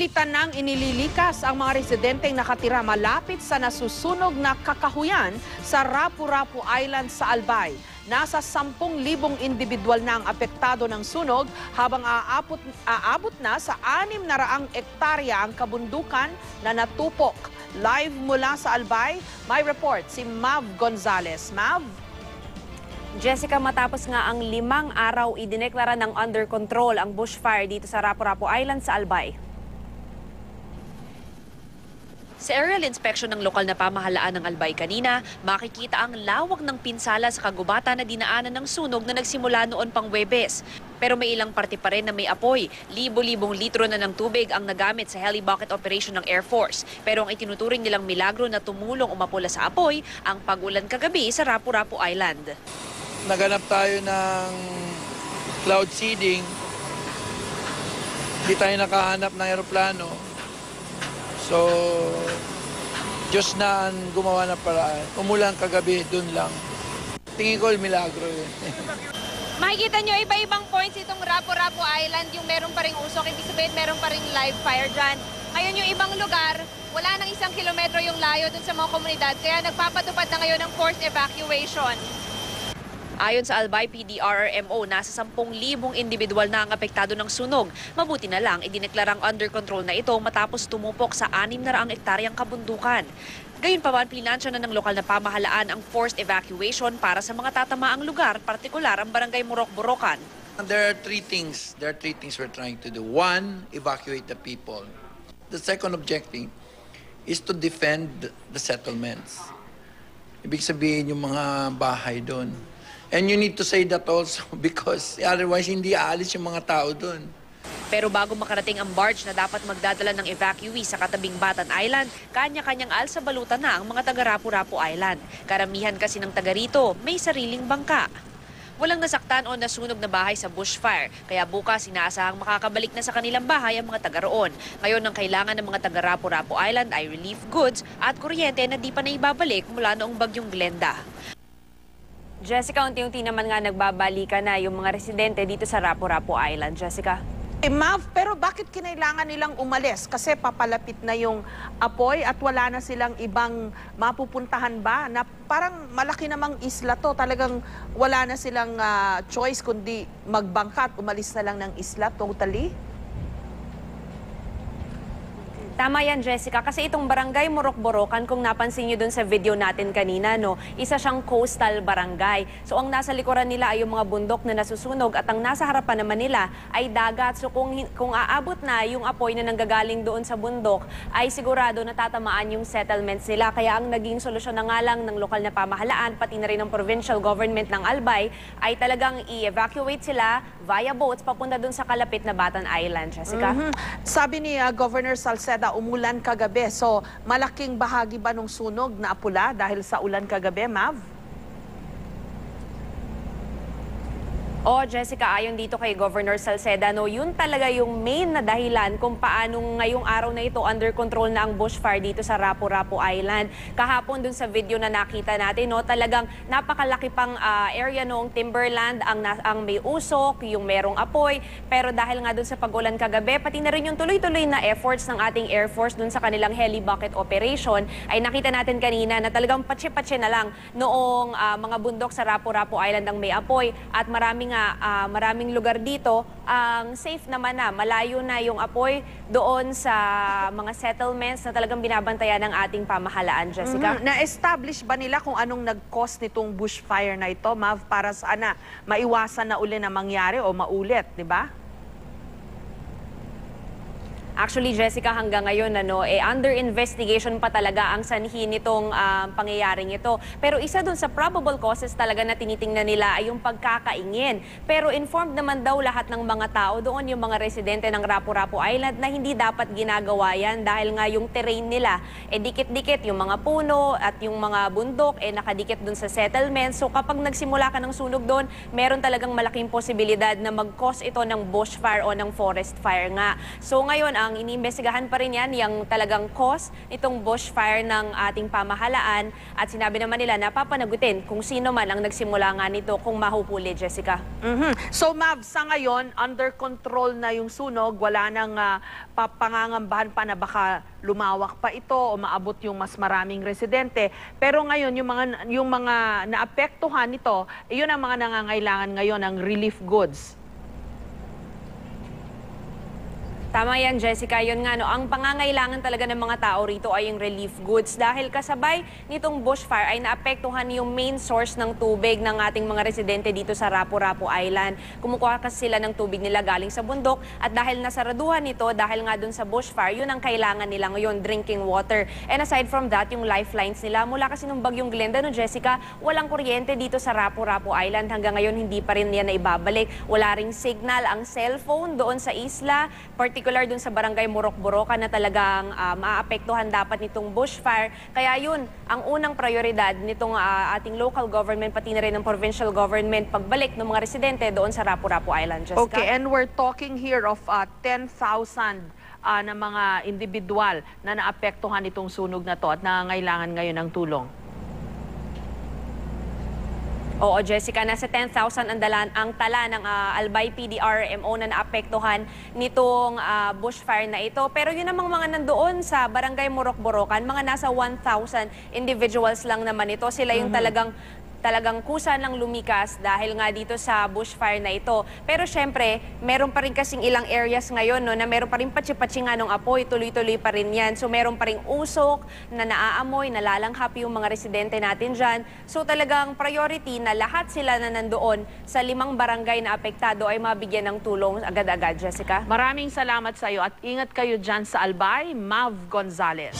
Pilitan nang inililikas ang mga residenteng nakatira malapit sa nasusunog na kakahuyan sa Rapu-Rapu Island sa Albay. Nasa 10,000 individual na ang apektado ng sunog habang aabot na sa 600 ektarya ang kabundukan na natupok. Live mula sa Albay, may report si Mav Gonzalez. Mav? Jessica, matapos nga ang 5 araw, idineklara ng under control ang bushfire dito sa Rapu-Rapu Island sa Albay. Sa aerial inspection ng lokal na pamahalaan ng Albay kanina, makikita ang lawak ng pinsala sa kagubatan na dinaanan ng sunog na nagsimula noon pang Huwebes. Pero may ilang parte pa rin na may apoy. Libo-libong litro na ng tubig ang nagamit sa heli bucket operation ng Air Force. Pero ang itinuturing nilang milagro na tumulong umapula sa apoy, ang pag-ulan kagabi sa Rapu-Rapu Island. Naganap tayo ng cloud seeding. Hindi tayo nakahanap ng aeroplano. So, Diyos na ang gumawa ng paraan. Umulan kagabi, dun lang. Tingin ko, milagro yun. Makikita nyo, iba-ibang points itong Rapu-Rapu Island, yung meron pa ring usok, ibig sabihin meron pa ring live fire dyan. Ngayon yung ibang lugar, wala nang 1 kilometro yung layo dun sa mga komunidad, kaya nagpapatupad na ngayon ng forced evacuation. Ayon sa Albay PDRRMO, nasa 10,000 individual na ang apektado ng sunog. Mabuti na lang, idineklarang under control na ito matapos tumupok sa 600 ektaryang kabundukan. Gayunpaman, plinansya na ng lokal na pamahalaan ang forced evacuation para sa mga tatamaang lugar, partikular ang barangay Morok-Borokan. There are three things we're trying to do. One, evacuate the people. The second objective is to defend the settlements. Ibig sabihin yung mga bahay doon. And you need to say that also because otherwise hindi aalis yung mga tao doon. Pero bago makarating ang barge na dapat magdadala ng evacuee sa katabing Batan Island, kanya-kanyang alsa-balutan na ang mga taga Rapu-Rapu Island. Karamihan kasi ng taga rito may sariling bangka. Walang nasaktan o nasunog na bahay sa bushfire, kaya bukas inaasahang makakabalik na sa kanilang bahay ang mga taga roon. Ngayon ang kailangan ng mga taga Rapu-Rapu Island ay relief goods at kuryente na di pa naibabalik mula noong bagyong Glenda. Jessica, unti-unti naman nga nagbabalikan na yung mga residente dito sa Rapu-Rapu Island. Jessica? Mav, pero bakit kinailangan nilang umalis? Kasi papalapit na yung apoy at wala na silang ibang mapupuntahan ba? Na parang malaki namang isla to. Talagang wala na silang choice kundi magbangka at umalis na lang ng isla totally? Tama yan, Jessica, kasi itong barangay Morok-Borokan, kung napansin nyo dun sa video natin kanina, no, isa siyang coastal barangay. So ang nasa likuran nila ay yung mga bundok na nasusunog at ang nasa harapan naman nila ay dagat. So kung aabot na yung apoy na nanggagaling doon sa bundok, ay sigurado na tatamaan yung settlements nila. Kaya ang naging solusyon na nga lang ng lokal na pamahalaan, pati na rin ng provincial government ng Albay, ay talagang i-evacuate sila via boats papunta doon sa kalapit na Batan Island, Jessica. Sabi ni Governor Salceda, umulan kagabi. So, malaking bahagi ba ng sunog na apula dahil sa ulan kagabi, Mav? Jessica, ayon dito kay Governor Salceda, no, yun talaga yung main na dahilan kung paano ngayong araw na ito under control na ang bushfire dito sa Rapu-Rapu Island. Kahapon dun sa video na nakita natin, no, talagang napakalaki pang area noong timberland ang may usok, yung merong apoy. Pero dahil nga dun sa pag-ulan kagabi, pati na rin yung tuloy-tuloy na efforts ng ating Air Force dun sa kanilang heli bucket operation, ay nakita natin kanina na talagang patsi-patsi na lang noong mga bundok sa Rapu-Rapu Island ang may apoy at maraming lugar dito ang safe naman na, malayo na yung apoy doon sa mga settlements na talagang binabantayan ng ating pamahalaan, Jessica. Na-establish ba nila kung anong nag-cause nitong bushfire na ito, Mav, para sana maiwasan na uli na mangyari o maulit, di ba? Actually, Jessica, hanggang ngayon, under investigation pa talaga ang sanhi nitong pangyayaring ito. Pero isa dun sa probable causes talaga na tinitingnan nila ay yung pagkakaingin. Pero informed naman daw lahat ng mga tao doon, yung mga residente ng Rapu-Rapu Island, na hindi dapat ginagawa yan dahil nga yung terrain nila, dikit-dikit yung mga puno at yung mga bundok, nakadikit dun sa settlement. So kapag nagsimula ka ng sunog doon, meron talagang malaking posibilidad na mag-cause ito ng bushfire o ng forest fire nga. So ngayon, ang talagang iniimbestigahan pa rin yan, yung talagang cause nitong bushfire ng ating pamahalaan. At sinabi naman nila na papanagutin kung sino man ang nagsimula nga nito kung mahuhuli, Jessica. So Mav, sa ngayon, under control na yung sunog, wala nang pangangambahan pa na baka lumawak pa ito o maabot yung mas maraming residente. Pero ngayon, yung mga naapektuhan nito, yun ang mga nangangailangan ngayon ng relief goods. Tama yan, Jessica. Yun nga, no, ang pangangailangan talaga ng mga tao rito ay yung relief goods dahil kasabay nitong bushfire ay naapektuhan yung main source ng tubig ng ating mga residente dito sa Rapu-Rapu Island. Kumukuha kasi sila ng tubig nila galing sa bundok at dahil nasaraduhan nito, dahil nga dun sa bushfire, yun ang kailangan nila ngayon, drinking water. And aside from that, yung lifelines nila, mula kasi nung bagyong Glenda, no, Jessica, walang kuryente dito sa Rapu-Rapu Island. Hanggang ngayon, hindi pa rin yan na ibabalik. Wala ring signal ang cellphone doon sa isla, particular dun sa barangay Morok-Borokan na talagang maapektuhan dapat nitong bushfire. Kaya yun, ang unang prioridad nitong ating local government, pati na rin ng provincial government, pagbalik ng mga residente doon sa Rapu-Rapu Island, Jessica. Okay, and we're talking here of 10,000 na mga individual na naapektuhan itong sunog na to at nangangailangan ngayon ng tulong. Oo, Jessica, nasa 10,000 ang tala ng Albay PDRMO na naapektuhan nitong bushfire na ito. Pero yun namang mga nandoon sa barangay Morok-Borokan, mga nasa 1,000 individuals lang naman ito. Sila yung talagang kusa ng lumikas dahil nga dito sa bushfire na ito. Pero syempre, meron pa rin kasing ilang areas ngayon, no, na meron pa rin patsi-patsi nga ng apoy, tuloy-tuloy pa rin yan. So meron pa rin usok na naaamoy, nalalanghap yung mga residente natin dyan. So talagang priority na lahat sila na nandoon sa 5 barangay na apektado ay mabigyan ng tulong agad-agad, Jessica. Maraming salamat sa iyo at ingat kayo dyan sa Albay, Mav Gonzalez.